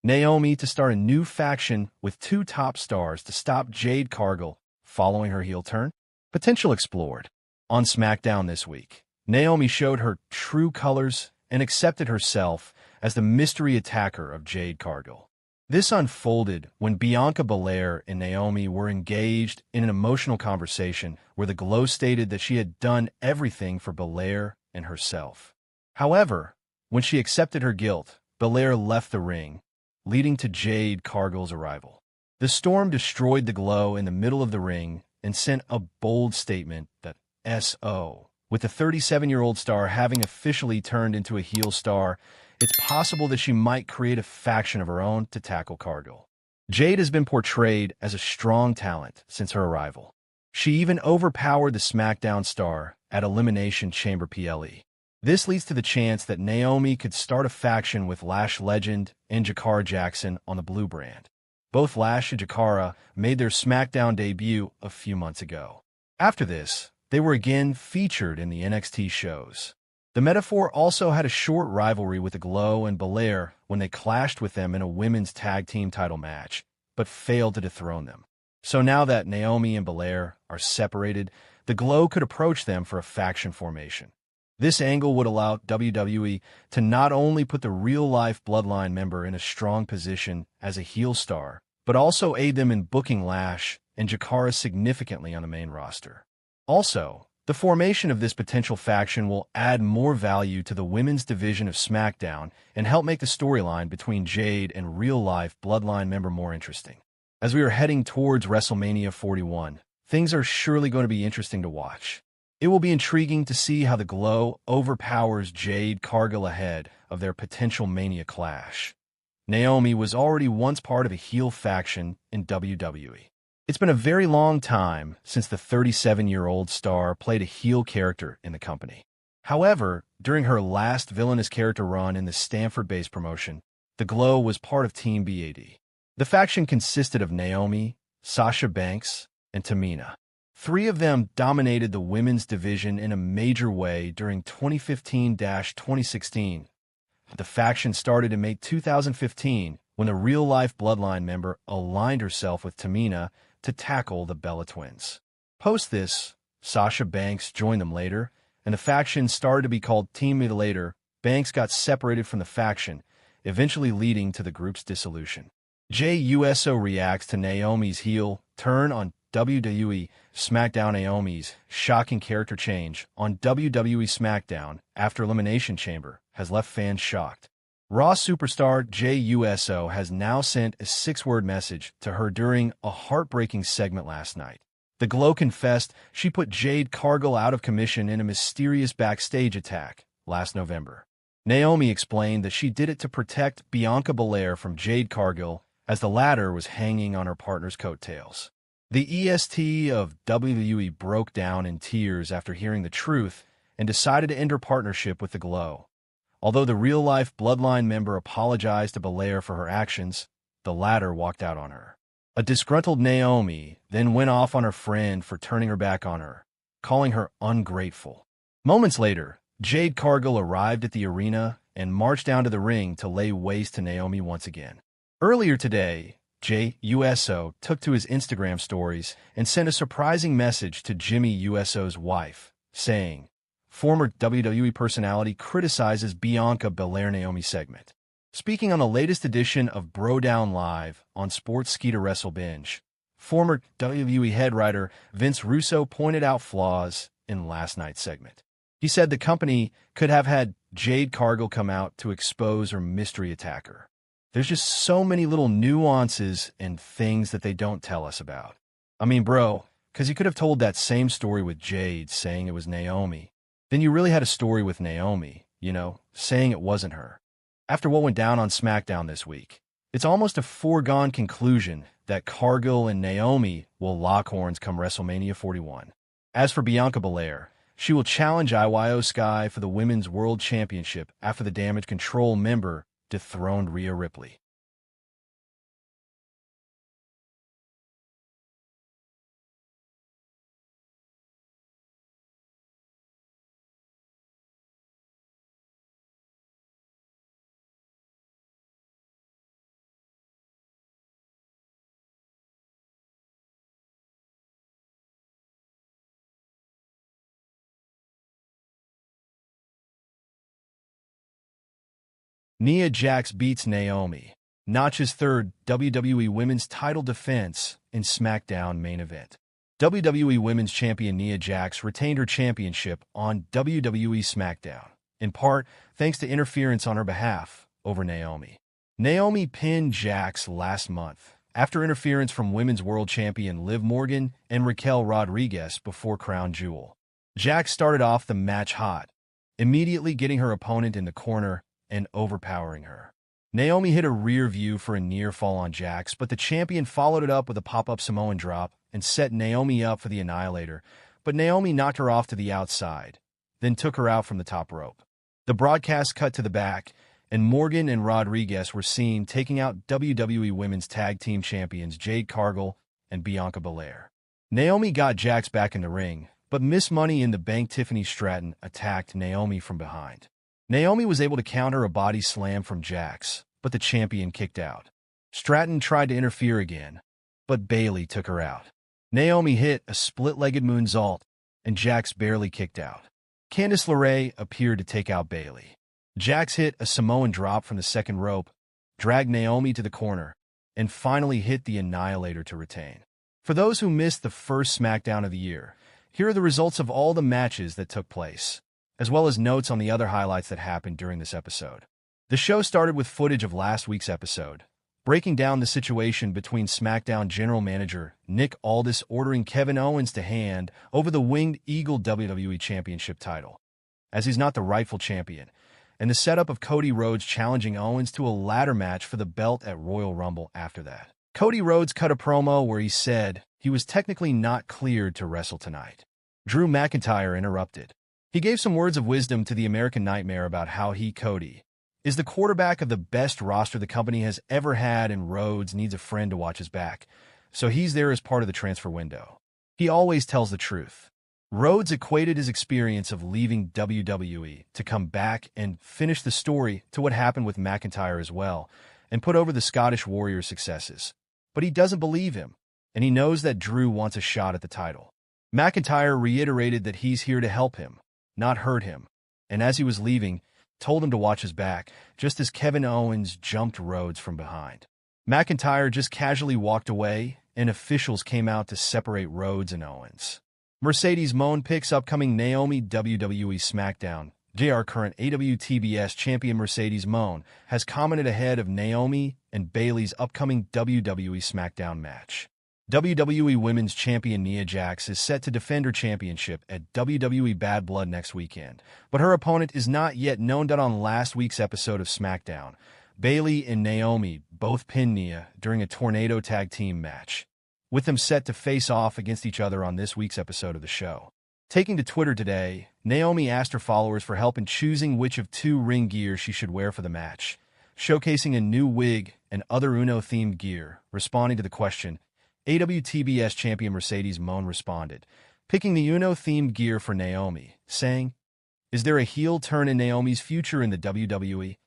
Naomi to start a new faction with two top stars to stop Jade Cargill following her heel turn? Potential explored. On SmackDown this week, Naomi showed her true colors and accepted herself as the mystery attacker of Jade Cargill. This unfolded when Bianca Bilir and Naomi were engaged in an emotional conversation where the Glow stated that she had done everything for Belair and herself. However, when she accepted her guilt, Belair left the ring, leading to Jade Cargill's arrival. The storm destroyed the Glow in the middle of the ring and sent a bold statement that S.O. With the 37-year-old star having officially turned into a heel star, it's possible that she might create a faction of her own to tackle Cargill. Jade has been portrayed as a strong talent since her arrival. She even overpowered the SmackDown star at Elimination Chamber Ple. This leads to the chance that Naomi could start a faction with Lash Legend and Jakara Jackson on the Blue brand. Both Lash and Jakara made their SmackDown debut a few months ago. After this, they were again featured in the NXT shows. The metaphor also had a short rivalry with the Glow and BELAIR when they clashed with them in a women's tag team title match, but failed to dethrone them. So now that Naomi and Belair are separated, the Glow could approach them for a faction formation. This angle would allow WWE to not only put the real-life BloodLine member in a strong position as a heel star, but also aid them in booking Lash and Jakara significantly on the main roster. Also, the formation of this potential faction will add more value to the women's division of SmackDown and help make the storyline between Jade and real-life BloodLine member more interesting. As we are heading towards WrestleMania 41, things are surely going to be interesting to watch. It will be intriguing to see how the Glow overpowers Jade Cargill ahead of their potential Mania clash. Naomi was already once part of a heel faction in WWE. It's been a very long time since the 37-year-old star played a heel character in the company. However, during her last villainous character run in the Stamford-based promotion, the Glow was part of Team B.A.D. The faction consisted of Naomi, Sasha Banks, and Tamina. Three of them dominated the women's division in a major way during 2015-2016. The faction started in May 2015 when a real-life BloodLine member aligned herself with Tamina to tackle the Bella twins. Post this, Sasha Banks joined them later, and the faction started to be called Team B.A.Later. Banks got separated from the faction, eventually leading to the group's dissolution. Jey USO reacts to Naomi's heel turn on WWE Smackdown. Naomi's shocking character change on WWE Smackdown after Elimination Chamber has left fans shocked. Raw superstar Jey USO has now sent a 6-word message to her during a heartbreaking segment last night. The Glow confessed she put Jade Cargill out of commission in a mysterious backstage attack last November. Naomi explained that she did it to protect Bianca Bilir from Jade Cargill as the latter was hanging on her partner's coattails. The EST of WWE broke down in tears after hearing the truth and decided to end her partnership with the Glow. Although the real-life BloodLine member apologized to Belair for her actions, the latter walked out on her. A disgruntled Naomi then went off on her friend for turning her back on her, calling her ungrateful. Moments later, Jade Cargill arrived at the arena and marched down to the ring to lay waste to Naomi once again. Earlier today, Jey USO took to his Instagram stories and sent a surprising message to Jimmy USO's wife, saying, "Former WWE personality criticizes Bianca Bilir Naomi segment." Speaking on the latest edition of Bro Down Live on Sports Skeeter Wrestle Binge, former WWE head writer Vince Russo pointed out flaws in last night's segment. He said the company could have had Jade Cargill come out to expose her mystery attacker. There's just so many little nuances and things that they don't tell us about. I mean, bro, because you could have told that same story with Jade saying it was Naomi. Then you really had a story with Naomi, saying it wasn't her. After what went down on SmackDown this week, it's almost a foregone conclusion that Cargill and Naomi will lock horns come WrestleMania 41. As for Bianca Bilir, she will challenge IYO Sky for the Women's World Championship after the Damage Control member dethroned Rhea Ripley. Nia Jax beats Naomi. Notches third WWE Women's title defense in SmackDown main event. WWE Women's Champion Nia Jax retained her championship on WWE Smackdown, in part thanks to interference on her behalf over Naomi. Naomi pinned Jax last month after interference from Women's World Champion Liv Morgan and Raquel Rodriguez before Crown Jewel. Jax started off the match hot, immediately getting her opponent in the corner and overpowering her. Naomi hit a rear view for a near fall on Jax, but the champion followed it up with a pop-up Samoan drop and set Naomi up for the BA.D.Later, but Naomi knocked her off to the outside, then took her out from the top rope. The broadcast cut to the back, and Morgan and Rodriguez were seen taking out WWE Women's Tag Team Champions Jade Cargill and Bianca Bilir. Naomi got Jax back in the ring, but Miss Money in the Bank Tiffany Stratton attacked Naomi from behind. Naomi was able to counter a body slam from Jax, but the champion kicked out. Stratton tried to interfere again, but Bayley took her out. Naomi hit a split-legged moonsault, and Jax barely kicked out. Candice LeRae appeared to take out Bayley. Jax hit a Samoan drop from the second rope, dragged Naomi to the corner, and finally hit the BA.D.Later to retain. For those who missed the first SmackDown of the year, here are the results of all the matches that took place, as well as notes on the other highlights that happened during this episode. The show started with footage of last week's episode, breaking down the situation between SmackDown General Manager Nick Aldis ordering Kevin Owens to hand over the Winged Eagle WWE Championship title, as he's not the rightful champion, and the setup of Cody Rhodes challenging Owens to a ladder match for the belt at Royal Rumble after that. Cody Rhodes cut a promo where he said he was technically not cleared to wrestle tonight. Drew McIntyre interrupted. He gave some words of wisdom to the American Nightmare about how he, Cody, is the quarterback of the best roster the company has ever had, and Rhodes needs a friend to watch his back, so he's there as part of the transfer window. He always tells the truth. Rhodes equated his experience of leaving WWE to come back and finish the story to what happened with McIntyre as well, and put over the Scottish Warrior's successes. But he doesn't believe him, and he knows that Drew wants a shot at the title. McIntyre reiterated that he's here to help him, not hurt him, and as he was leaving, told him to watch his back, just as Kevin Owens jumped Rhodes from behind. McIntyre just casually walked away, and officials came out to separate Rhodes and Owens. Mercedes Moné picks upcoming Naomi WWE Smackdown. JR current AWTBS champion Mercedes Moné has commented ahead of Naomi and Bayley's upcoming WWE Smackdown match. WWE Women's Champion Nia Jax is set to defend her championship at WWE Bad Blood next weekend, but her opponent is not yet known. On last week's episode of SmackDown, Bayley and Naomi both pinned Nia during a tornado tag team match, with them set to face off against each other on this week's episode of the show. Taking to Twitter today, Naomi asked her followers for help in choosing which of two ring gear she should wear for the match, showcasing a new wig and other Uno-themed gear. Responding to the question, AWTBS champion Mercedes Moné responded, picking the Uno-themed gear for Naomi, saying, "Is there a heel turn in Naomi's future in the WWE?